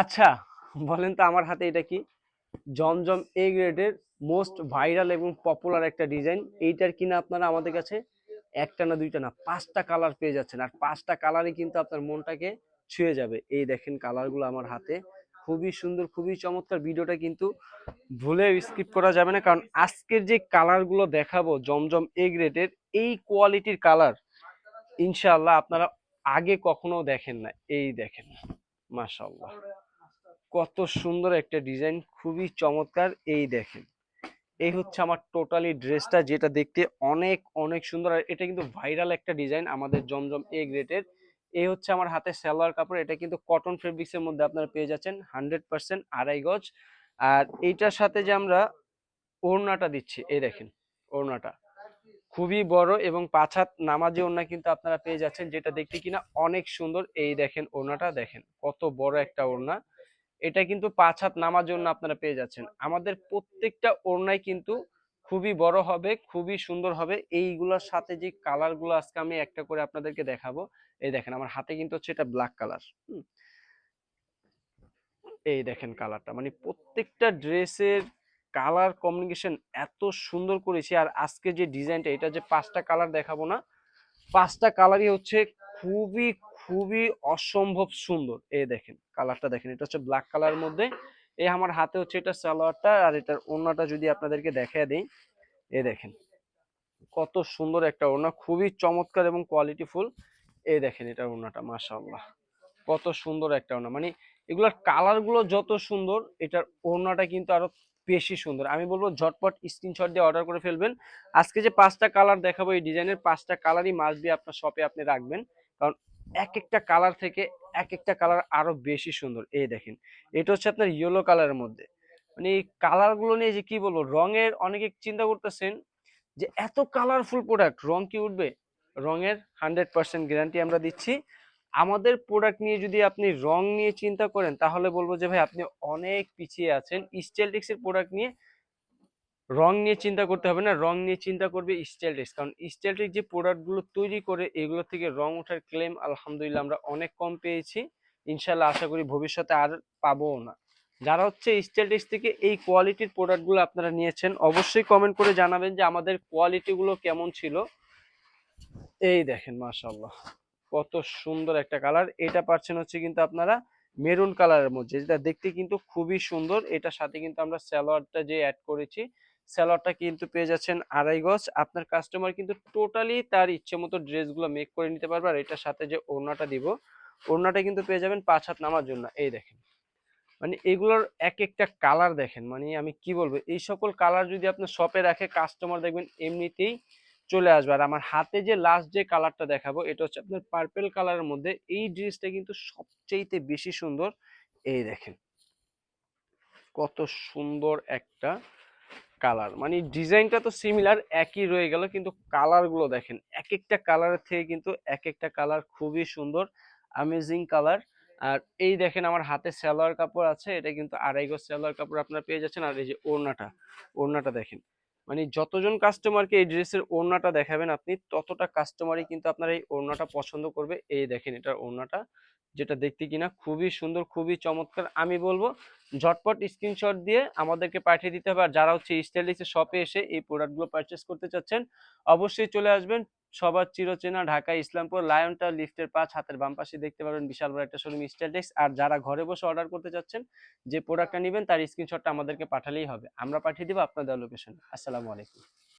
আচ্ছা, বলেন তো আমার হাতে এটা কি? জমজম এ গ্রেডের মোস্ট ভাইরাল এবং পপুলার একটা ডিজাইন। এইটার কিনা আপনারা আমাদের কাছে একটা না দুইটা না 5টা কালার পেয়ে যাচ্ছেন, আর 5টা কালারই কিন্তু আপনার মনটাকে ছুঁয়ে যাবে। এই দেখেন কালারগুলো আমার হাতে, খুবই সুন্দর, খুবই চমৎকার। ভিডিওটা কিন্তু ভুলে স্কিপ করা যাবে না, কারণ আজকের যে কালারগুলো দেখাবো জমজম এ গ্রেডের, এই কোয়ালিটির কালার ইনশাআল্লাহ আপনারা আগে কখনো দেখেন না। এই দেখেন, মাশাআল্লাহ, কত সুন্দর একটা ডিজাইন, খুবই চমৎকার। এই দেখেন, এই হচ্ছে আমার টোটালি ড্রেসটা, যেটা দেখতে অনেক অনেক সুন্দর। আর এটা কিন্তু ভাইরাল একটা ডিজাইন আমাদের জমজম এ গ্রেডের। এই হচ্ছে আমার হাতে সালোয়ার কাপড়, এটা কিন্তু কটন ফেব্রিক্স এর মধ্যে আপনারা পেয়ে যাচ্ছেন 100% আড়াই গজ। আর এইটার সাথে যে আমরা ওড়নাটা দিচ্ছি, এই দেখেন ওড়নাটা খুবই বড় এবং 5 হাত নামাজি ওড়না কিন্তু আপনারা পেয়ে যাচ্ছেন, যেটা দেখতে কিনা অনেক সুন্দর। এই দেখেন ওড়নাটা দেখেন, কত বড় একটা ওড়না। এটা কিন্তু 5 হাত নামার জন্য আপনারা পেয়ে যাচ্ছেন। আমাদের প্রত্যেকটা ওড়নাই কিন্তু খুবই বড় হবে, খুবই সুন্দর হবে। এইগুলোর সাথে যে কালার গুলো আজকে আমি একটা করে আপনাদেরকে দেখাবো। এই দেখেন আমার হাতে কিন্তু হচ্ছে এটা ব্ল্যাক কালার। এই দেখেন কালারটা, মানে প্রত্যেকটা ড্রেসের কালার কম্বিনেশন এত সুন্দর করেছি। আর আজকে যে ডিজাইনটা, এটা যে 5টা কালার দেখাবো না, 5টা কালারই হচ্ছে খুবই খুবই অসম্ভব সুন্দর। এই দেখেন কালারটা দেখেন, এটা হচ্ছে ব্ল্যাক কালারের মধ্যে। এই আমার হাতে হচ্ছে এটা সালোয়ারটা, আর এটার ওড়নাটা যদি আপনাদেরকে দেখায় দেই, এই দেখেন কত সুন্দর একটা ওড়না, খুবই চমৎকার এবং কোয়ালিটিফুল। এই দেখেন এটা ওড়নাটা, মাশাআল্লাহ, কত সুন্দর একটা ওড়না। মানে এগুলোর কালার গুলো যত সুন্দর, এটার ওড়নাটা কিন্তু আরো বেশি সুন্দর। আমি বলবো ঝটপট স্ক্রিনশট দিয়ে অর্ডার করে ফেলবেন। আজকে যে 5টা কালার দেখাবো, এই ডিজাইনের 5টা কালারই মাস্ট বি আপনার শপে আপনি রাখবেন, কারণ এক একটা কালার থেকে এক একটা কালার আরো বেশি সুন্দর। এই দেখেন এটা হচ্ছে আপনার ইয়েলো কালারের মধ্যে। মানে এই কালার গুলো নিয়ে যে কি বলবো, রঙের অনেকে চিন্তা করতেছেন যে এত কালারফুল প্রোডাক্ট রং কি উঠবে? রঙের 100% গ্যারান্টি আমরা দিচ্ছি। আমাদের প্রোডাক্ট নিয়ে যদি আপনি রং নিয়ে চিন্তা করেন, তাহলে বলবো যে ভাই আপনি অনেক পিছিয়ে আছেন। স্টাইলটিক্স এর প্রোডাক্ট নিয়ে রং নিয়ে চিন্তা করতে হবে না, রং নিয়ে চিন্তা করবে স্টাইলটিক্স, কারণ স্টাইলটিক্স যে প্রোডাক্ট গুলো তৈরি করে, এগুলো থেকে রং ওঠার ক্লেম আলহামদুলিল্লাহ আমরা অনেক কম পেয়েছি। ইনশাল্লাহ আশা করি ভবিষ্যতে আর পাবো না। যারা হচ্ছে স্টাইলটিক্স থেকে এই কোয়ালিটির প্রোডাক্ট গুলো আপনারা নিয়েছেন, অবশ্যই কমেন্ট করে জানাবেন যে আমাদের কোয়ালিটি গুলো কেমন ছিল। এই দেখেন মাশাআল্লাহ, কত সুন্দর একটা কালার। এটা পাচ্ছেন হচ্ছে কিন্তু আপনারা মেরুন কালারের মধ্যে, যেটা দেখতে কিন্তু খুবই সুন্দর। এটার সাথে কিন্তু আমরা সালোয়ারটা যে অ্যাড করেছি, সালোয়ারটা কিন্তু পেয়ে যাচ্ছেন আড়াই গজ। আপনার কাস্টমার কিন্তু টোটালি তার ইচ্ছে মতো ড্রেসগুলো মেক করে নিতে পারবে। আর এটার সাথে যে ওড়নাটা দিব, ওড়নাটা কিন্তু পেয়ে যাবেন 5 হাত নামার জন্য। এই দেখেন, মানে এগুলোর এক একটা কালার দেখেন, মানে আমি কি বলবো, এই সকল কালার যদি আপনার শপে রাখে, কাস্টমার দেখবেন এমনিতেই চলে আসবে। আর আমার হাতে যে লাস্ট যে কালারটা দেখাবো, এটা হচ্ছে আপনার পার্পেল কালারের মধ্যে। এই ড্রেসটা কিন্তু সবচেয়ে বেশি সুন্দর। এই দেখেন কত সুন্দর একটা কালার, মানে ডিজাইনটা তো সিমিলার, একই রয়ে গেল, কিন্তু কালার গুলো দেখেন, এক একটা কালারের থেকে কিন্তু এক একটা কালার খুবই সুন্দর, অ্যামেজিং কালার। আর এই দেখেন আমার হাতে সালোয়ার কাপড় আছে, এটা কিন্তু আড়াই গজ সালোয়ার কাপড় আপনারা পেয়ে যাচ্ছেন। আর এই যে ওড়নাটা, ওড়নাটা দেখেন, মানে যতজন কাস্টমারকে এই ড্রেসের ওড়নাটা দেখাবেন আপনি, ততটা কাস্টমারই কিন্তু আপনার এই ওড়নাটা পছন্দ করবে। এই দেখেন এটার ওড়নাটা, যেটা দেখতে কিনা খুবই সুন্দর, খুবই চমৎকার। আমি বলবো ঝটপট স্ক্রিনশট দিয়ে আমাদেরকে পাঠিয়ে দিতে হবে। আর যারা হচ্ছে স্টাইলিশ শপে এসে এই প্রোডাক্টগুলো পারচেস করতে চাচ্ছেন, অবশ্যই চলে আসবেন সবার চিরচেনা ঢাকা ইসলামপুর লায়ন টাওয়ার লিফটের 5, হাতের বাম পাশে দেখতে পাবেন বিশাল বড় একটা শোরুম স্টাইলিশ। আর যারা ঘরে বসে অর্ডার করতে চাচ্ছেন, যে প্রোডাক্টটা নেবেন তার স্ক্রিনশটটা আমাদেরকে পাঠালেই হবে, আমরা পাঠিয়ে দিব আপনাদের লোকেশন। আসসালামু আলাইকুম।